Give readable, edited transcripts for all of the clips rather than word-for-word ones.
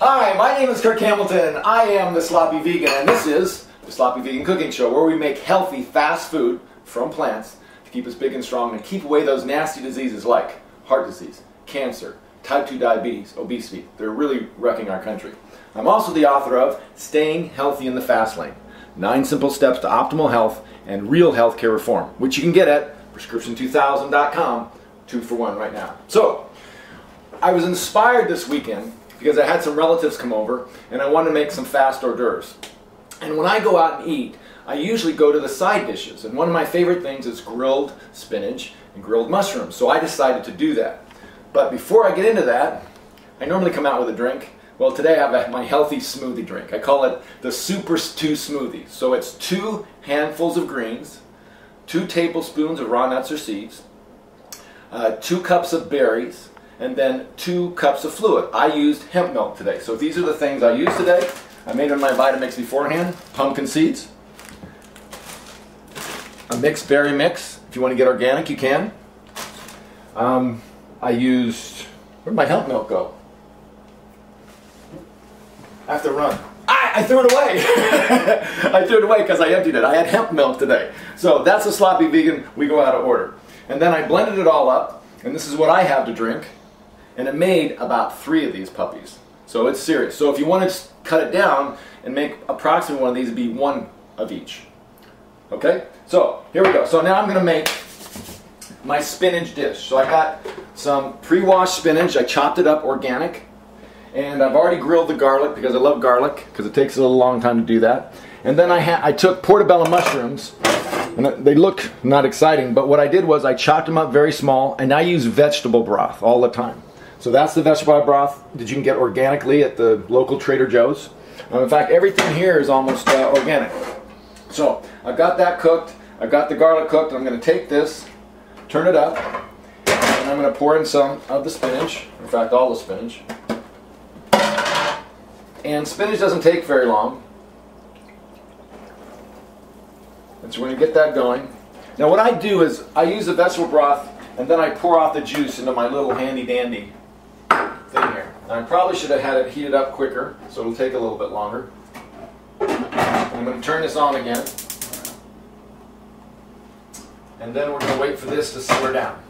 Hi, my name is Kirk Hamilton. I am the Sloppy Vegan, and this is the Sloppy Vegan Cooking Show, where we make healthy, fast food from plants to keep us big and strong and keep away those nasty diseases like heart disease, cancer, type 2 diabetes, obesity. They're really wrecking our country. I'm also the author of Staying Healthy in the Fast Lane, 9 Simple Steps to Optimal Health and Real Healthcare Reform, which you can get at prescription2000.com, 2 for 1 right now. So, I was inspired this weekend because I had some relatives come over and I wanted to make some fast hors d'oeuvres. And when I go out and eat, I usually go to the side dishes. And one of my favorite things is grilled spinach and grilled mushrooms. So I decided to do that. But before I get into that, I normally come out with a drink. Well, today I have my healthy smoothie drink. I call it the Super Stew Smoothie. So it's 2 handfuls of greens, 2 tablespoons of raw nuts or seeds, 2 cups of berries, and then 2 cups of fluid. I used hemp milk today. So these are the things I used today. I made them in my Vitamix beforehand. Pumpkin seeds, a mixed berry mix. If you want to get organic, you can. I used, where'd my hemp milk go? I have to run. I threw it away. I threw it away because I emptied it. I had hemp milk today. So that's a Sloppy Vegan we go out of order. And then I blended it all up, and this is what I have to drink. And it made about 3 of these puppies. So it's serious. So if you want to cut it down and make approximately one of these, it'd be 1 of each. Okay? So here we go. So now I'm going to make my spinach dish. So I got some pre-washed spinach. I chopped it up organic. And I've already grilled the garlic because I love garlic because it takes a little long time to do that. And then I took portobello mushrooms. And they look not exciting, but what I did was I chopped them up very small, and I use vegetable broth all the time. So that's the vegetable broth that you can get organically at the local Trader Joe's. In fact, everything here is almost organic. So I've got that cooked, I've got the garlic cooked, and I'm going to take this, turn it up, and I'm going to pour in some of the spinach, in fact all the spinach. And spinach doesn't take very long. And so we're going to get that going. Now what I do is I use the vegetable broth and then I pour out the juice into my little handy dandy thing here. Now I probably should have had it heated up quicker, so it'll take a little bit longer. I'm going to turn this on again. And then we're going to wait for this to simmer down.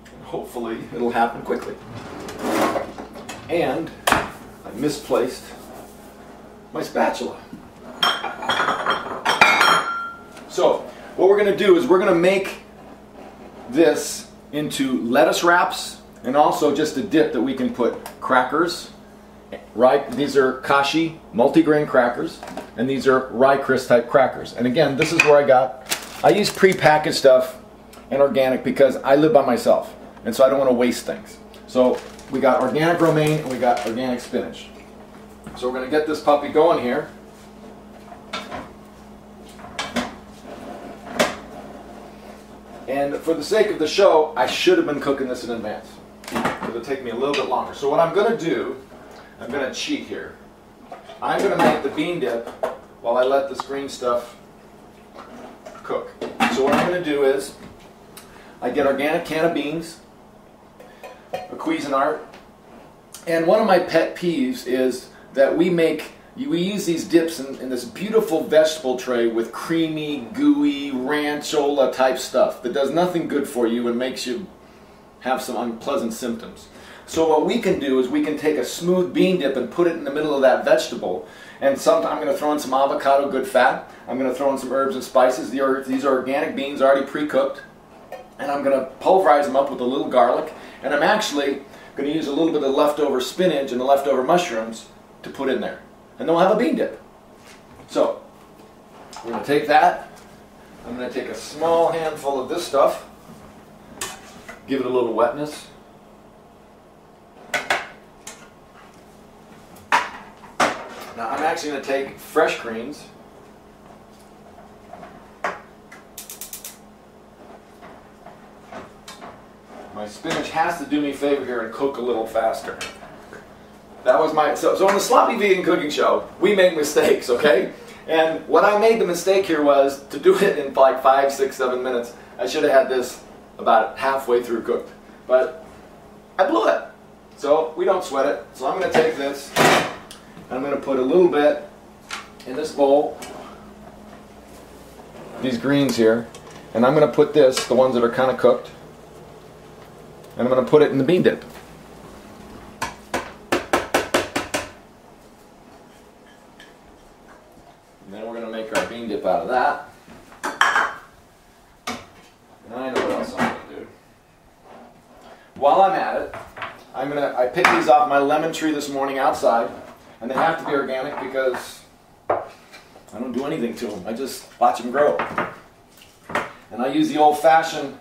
And hopefully it'll happen quickly. And I misplaced my spatula. So what we're going to do is we're going to make this into lettuce wraps and also just a dip that we can put crackers, right? These are Kashi multigrain crackers, and these are rye crisp type crackers. And again, this is where I use prepackaged stuff and organic because I live by myself, and so I don't want to waste things. So we got organic romaine and we got organic spinach. So we're going to get this puppy going here. And for the sake of the show, I should have been cooking this in advance. It'll take me a little bit longer. So what I'm going to do, I'm going to cheat here. I'm going to make the bean dip while I let this green stuff cook. So what I'm going to do is, I get organic can of beans, a Cuisinart, and one of my pet peeves is that we use these dips in this beautiful vegetable tray with creamy, gooey, ranchola type stuff that does nothing good for you and makes you have some unpleasant symptoms. So what we can do is we can take a smooth bean dip and put it in the middle of that vegetable, and I'm going to throw in some avocado good fat, I'm going to throw in some herbs and spices. These are organic beans already pre-cooked, and I'm going to pulverize them up with a little garlic, and I'm actually going to use a little bit of leftover spinach and the leftover mushrooms to put in there. And then we'll have a bean dip. So, we're going to take that. I'm going to take a small handful of this stuff, give it a little wetness. Now I'm actually going to take fresh greens. My spinach has to do me a favor here and cook a little faster. That was my, so on the Sloppy Vegan Cooking Show, we make mistakes, okay? And what I made the mistake here was to do it in like 5, 6, 7 minutes. I should have had this about halfway through cooked. But I blew it. So we don't sweat it. So I'm going to take this and I'm going to put a little bit in this bowl, these greens here, and I'm going to put this, the ones that are kind of cooked, and I'm going to put it in the bean dip. And then we're going to make our bean dip out of that. And I know what else I'm going to do. While I'm at it, I picked these off my lemon tree this morning outside, and they have to be organic because I don't do anything to them. I just watch them grow. And I use the old-fashioned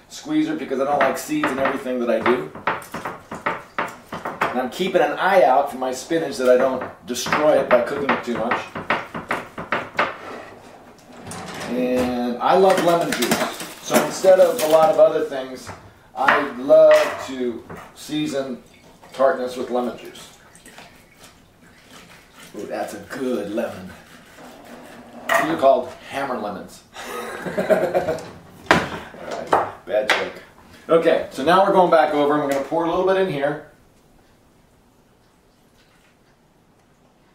squeezer because I don't like seeds in everything that I do. And I'm keeping an eye out for my spinach that I don't destroy it by cooking it too much. And I love lemon juice. So instead of a lot of other things, I love to season tartness with lemon juice. Ooh, that's a good lemon. These are called hammer lemons. Alright, bad joke. Okay, so now we're going back over and we're going to pour a little bit in here.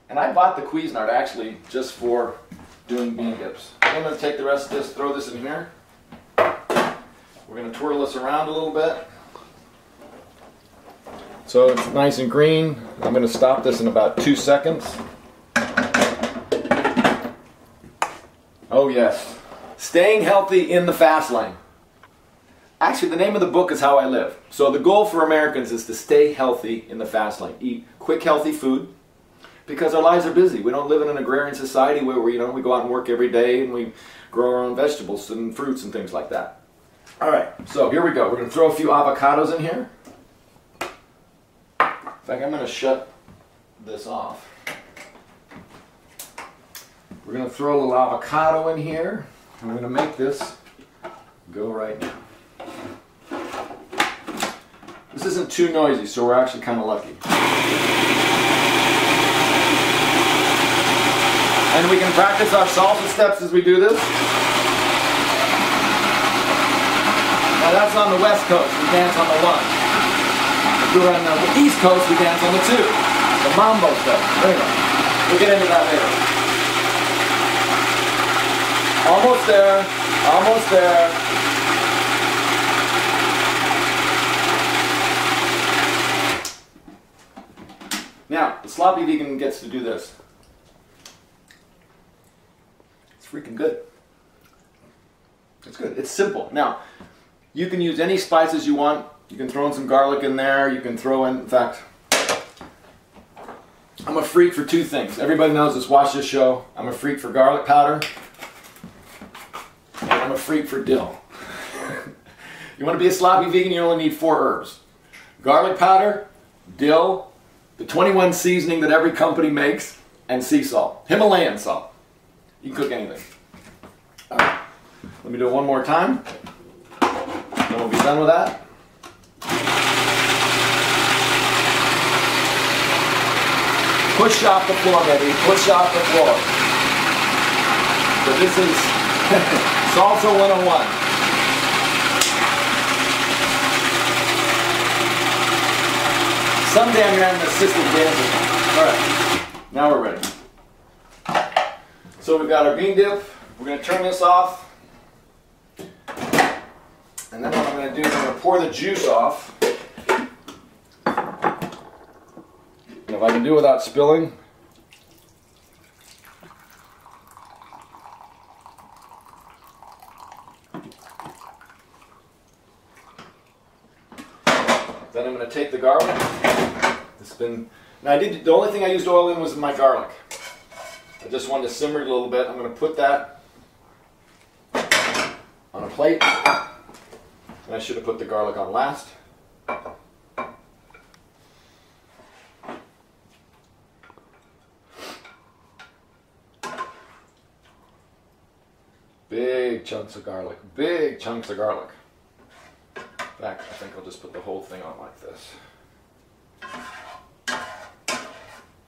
And I bought the Cuisinart actually just for doing bean dips. I'm going to take the rest of this, throw this in here. We're going to twirl this around a little bit. So it's nice and green. I'm going to stop this in about 2 seconds. Oh yes, staying healthy in the fast lane. Actually, the name of the book is How I Live. So the goal for Americans is to stay healthy in the fast lane. Eat quick, healthy food because our lives are busy. We don't live in an agrarian society where we go out and work every day and we grow our own vegetables and fruits and things like that. All right, so here we go. We're going to throw a few avocados in here. In fact, I'm going to shut this off. We're going to throw a little avocado in here. I'm going to make this go right now. This isn't too noisy, so we're actually kind of lucky. And we can practice our salsa steps as we do this. Now that's on the West Coast, we dance on the 1. If we're on the East Coast, we dance on the 2. The mambo step. Anyway, we'll get into that later. Almost there, almost there. Now, the sloppy vegan gets to do this. It's freaking good. It's good. It's simple. Now, you can use any spices you want. You can throw in some garlic in there. You can throw in fact, I'm a freak for 2 things. Everybody knows this, watch this show. I'm a freak for garlic powder. And I'm a freak for dill. You want to be a sloppy vegan, you only need 4 herbs. Garlic powder, dill, the 21 seasoning that every company makes, and sea salt. Himalayan salt. You can cook anything. All right. Let me do it one more time. Then we'll be done with that. Push off the floor, baby. Push off the floor. So this is Salsa 101. Someday I'm going to have an assistant dancer. Alright, now we're ready. So we've got our bean dip. We're going to turn this off. And then what I'm going to do is I'm going to pour the juice off. And if I can do it without spilling. Then I'm going to take the garlic. Now the only thing I used oil in was my garlic. I just wanted to simmer it a little bit. I'm going to put that on a plate. And I should have put the garlic on last. Big chunks of garlic. Big chunks of garlic. In fact, I think I'll just put the whole thing on like this.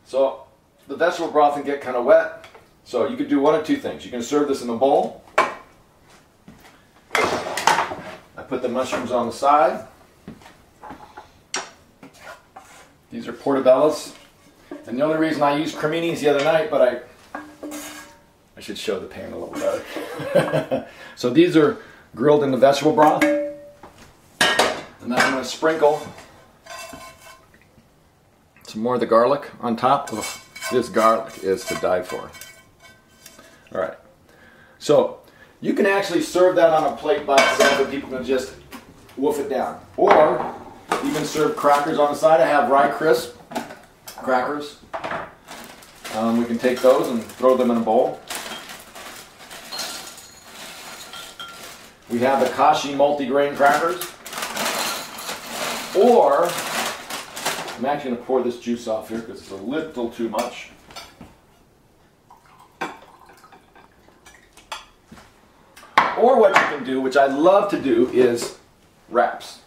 So the vegetable broth can get kind of wet. So you could do one of 2 things. You can serve this in a bowl. I put the mushrooms on the side. These are portobellos. And the only reason I used creminis the other night, but I should show the pan a little better. So these are grilled in the vegetable broth. And then I'm going to sprinkle some more of the garlic on top. Ugh, this garlic is to die for. All right. So you can actually serve that on a plate by itself and people can just wolf it down. Or you can serve crackers on the side. I have rye crisp crackers. We can take those and throw them in a bowl. We have the Kashi multigrain crackers. Or, I'm actually going to pour this juice off here because it's a little too much. Or what you can do, which I love to do, is wraps.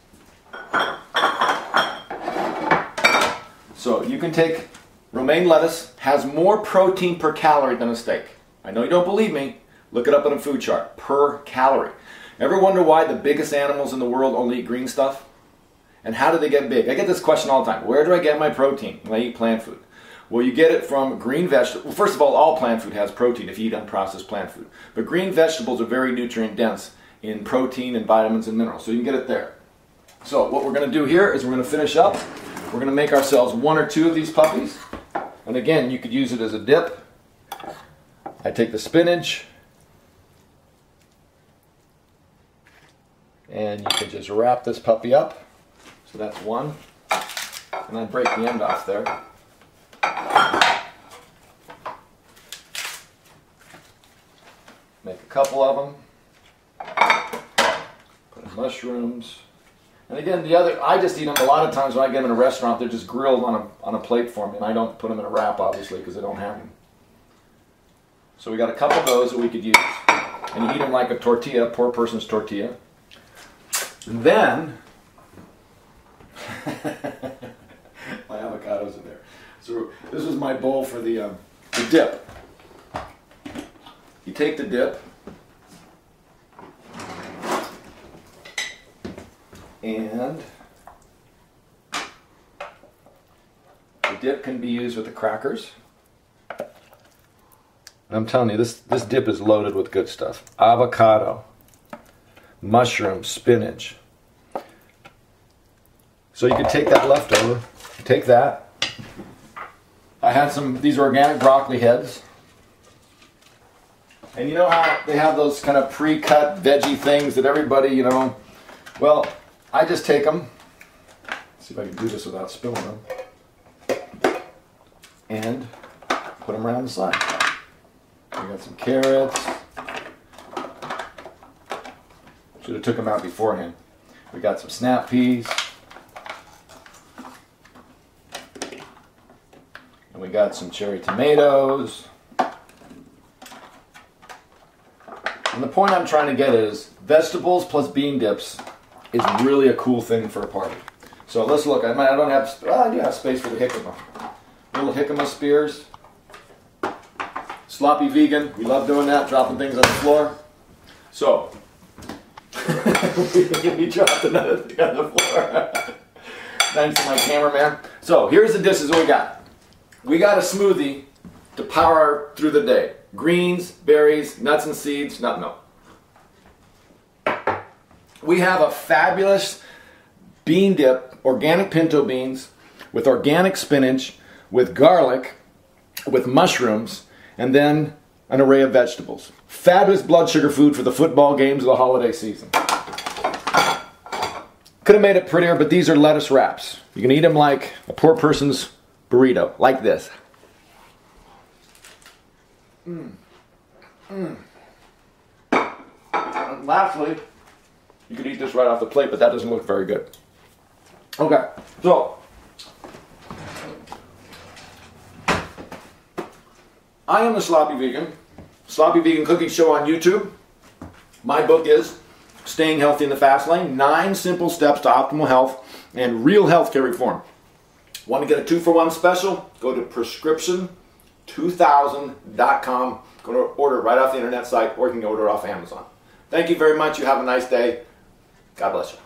So you can take romaine lettuce, has more protein per calorie than a steak. I know you don't believe me. Look it up on a food chart. Per calorie. Ever wonder why the biggest animals in the world only eat green stuff? And how do they get big? I get this question all the time. Where do I get my protein when I eat plant food? Well, you get it from green vegetables. Well, first of all plant food has protein if you eat unprocessed plant food. But green vegetables are very nutrient dense in protein and vitamins and minerals. So you can get it there. So what we're going to do here is we're going to finish up. We're going to make ourselves one or two of these puppies. And again, you could use it as a dip. I take the spinach. And you can just wrap this puppy up. So that's one. And I break the end off there. Make a couple of them. Put in mushrooms. And again, I just eat them a lot of times when I get them in a restaurant, they're just grilled on a plate for me. And I don't put them in a wrap, obviously, because I don't have them. So we got a couple of those that we could use. And you eat them like a tortilla, poor person's tortilla. And then, my avocados in there. So this is my bowl for the dip. You take the dip, and the dip can be used with the crackers. And I'm telling you, this dip is loaded with good stuff. Avocado, mushroom, spinach. So you can take that leftover, take that. I had these organic broccoli heads. And you know how they have those kind of pre-cut veggie things that everybody, well, I just take them. Let's see if I can do this without spilling them. And put them around the side. We got some carrots. Should have took them out beforehand. We got some snap peas. And we got some cherry tomatoes. And the point I'm trying to get is vegetables plus bean dips is really a cool thing for a party. So let's look. I don't have. I do have space for the jicama. Little jicama spears. Sloppy vegan. We love doing that, dropping things on the floor. So we dropped another thing on the floor. Thanks to my cameraman. So here's the dishes we got. We got a smoothie to power through the day. Greens, berries, nuts and seeds, no. We have a fabulous bean dip, organic pinto beans, with organic spinach, with garlic, with mushrooms, and then an array of vegetables. Fabulous blood sugar food for the football games of the holiday season. Could have made it prettier, but these are lettuce wraps. You can eat them like a poor person's burrito, like this. And lastly, you could eat this right off the plate, but that doesn't look very good. Okay, so I am the Sloppy Vegan. Sloppy Vegan Cooking Show on YouTube. My book is Staying Healthy in the Fast Lane, 9 Simple Steps to Optimal Health and Real Healthcare Reform. Want to get a 2-for-1 special? Go to prescription2000.com. Go to order it right off the internet site, or you can order it off Amazon. Thank you very much. You have a nice day. God bless you.